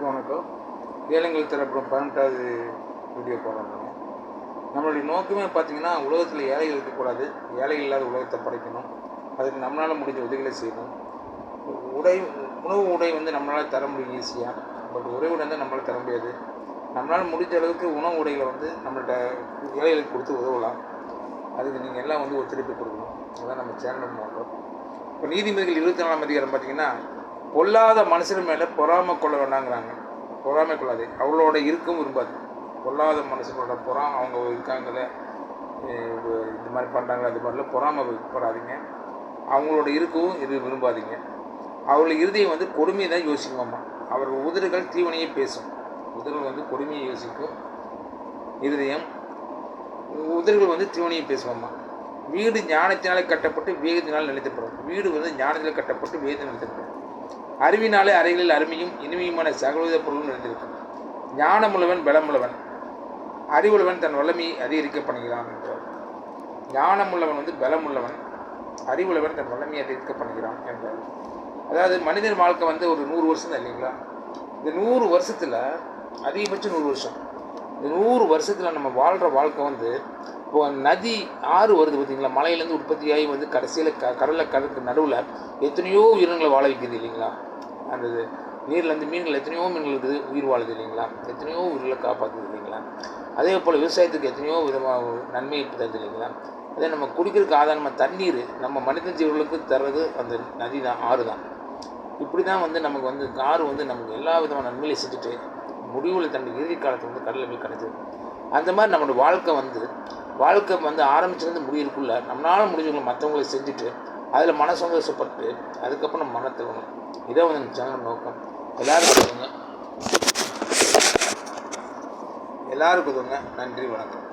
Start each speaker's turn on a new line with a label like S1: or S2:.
S1: அனைவருக்கும் வணக்கம். ஏழைகள் தரப்படும் 18வது வீடியோ போடுறாங்க. நம்மளுடைய நோக்கமே பார்த்திங்கன்னா, உலகத்தில் ஏழைகள் இருக்கக்கூடாது, ஏழைகள் இல்லாத உலகத்தை படைக்கணும். அதுக்கு நம்மளால் முடிஞ்ச உதவிகளை செய்யணும். உணவு வந்து நம்மளால் தர முடியும் ஈஸியாக. பட் உணவு வந்து நம்மளால் தர முடியாது. நம்மளால் முடிஞ்ச அளவுக்கு உணவு உடைகளை வந்து நம்மள்கிட்ட ஏழைகளுக்கு கொடுத்து உதவலாம். அதுக்கு நீங்கள் எல்லாம் வந்து ஒத்துழைப்பு கொடுக்கணும். அதுதான் நம்ம சேனல் நோக்கம். இப்போ நீதிபதிகள் 24ஆம் அதிகாரம் பார்த்திங்கன்னா, பொல்லாத மனுஷன் மேலே பொறாமை கொள்ள வேண்டாங்கிறாங்க. பொறாமை கொள்ளாது, அவளோட இருக்கவும் விரும்பாது. பொல்லாத மனுஷனோட அவங்க இருக்காங்களே, இது மாதிரி பண்ணுறாங்களே, அது மாதிரிலாம் பொறாமை படாதீங்க. அவங்களோட இருக்கவும் விரும்பாதீங்க. அவர்கள் இருதயம் வந்து கொடுமையை தான் யோசிக்குமாம்மா. அவர்கள் உதடுகள் தீவனையை பேசும். உதடுகள் வந்து கொடுமையை யோசிக்கும். இருதயம் உதடுகள் வந்து தீவனையை பேசுவாம்மா. வீடு ஞானத்தினாலே கட்டப்பட்டு வேகத்தினால் நிலைத்தப்படும். வீடு வந்து ஞானத்தில் கட்டப்பட்டு வேகத்தில் நிலைத்தப்படும். அறிவினாலே அறைகளில் அருமையும் இனிமையுமான சகலவித பொருளும் நிறைந்திருக்கும். ஞானமுள்ளவன் பலமுள்ளவன், அறிவுள்ளவன் தன் வல்லமையை அதிகரிக்க பண்ணுகிறான் என்றார். ஞானமுள்ளவன் வந்து பலமுள்ளவன், அறிவுள்ளவன் தன் வல்லமையை அதிகரிக்க பண்ணுகிறான் என்றார். அதாவது மனிதன் வாழ்க்கை வந்து ஒரு 100 வருஷம் தான் இல்லைங்களா? இந்த 100 வருஷத்தில் அதிகபட்சம் 100 வருஷம். இந்த 100 வருஷத்தில் நம்ம வாழ்கிற வாழ்க்கை வந்து, இப்போ நதி ஆறு வருது பார்த்திங்களா, மலையிலேருந்து உற்பத்தியாகி வந்து கடைசியில் கடலில் கடலுக்கு நடுவில் எத்தனையோ உயிரினங்களை வாழ வைக்கிறது இல்லைங்களா? அந்த நீர்லேருந்து மீன்கள் எத்தனையோ மீன்கள் இருக்குது, உயிர் வாழுது இல்லைங்களா? எத்தனையோ உயிர்களை காப்பாற்றுது இல்லைங்களா? அதே போல் விவசாயத்துக்கு எத்தனையோ விதமாக நன்மையை தருது இல்லைங்களா? அதே நம்ம குடிக்கிறதுக்கு ஆதாரமாக தண்ணீர் நம்ம மனித ஜீவர்களுக்கு தர்றது அந்த நதி தான், ஆறு தான். இப்படி தான் வந்து நமக்கு வந்து ஆறு வந்து நமக்கு எல்லா விதமான நன்மையை செஞ்சுட்டு முடிவில் தன்னுடைய இறுதி காலத்தில் வந்து கடலில் போய் கிடைச்சிது. அந்த மாதிரி நம்மளோட வாழ்க்கை வந்து ஆரம்பிச்சிருந்து முடியிருக்குள்ள நம்மளால் முடிஞ்சவங்களை மற்றவங்களை செஞ்சுட்டு அதில் மன சந்தோஷப்பட்டு அதுக்கப்புறம் நம்ம மனத்தை வேணும். இதை வந்து சேனல் நோக்கம். எல்லாருக்கும் உதவுங்க. நன்றி, வணக்கம்.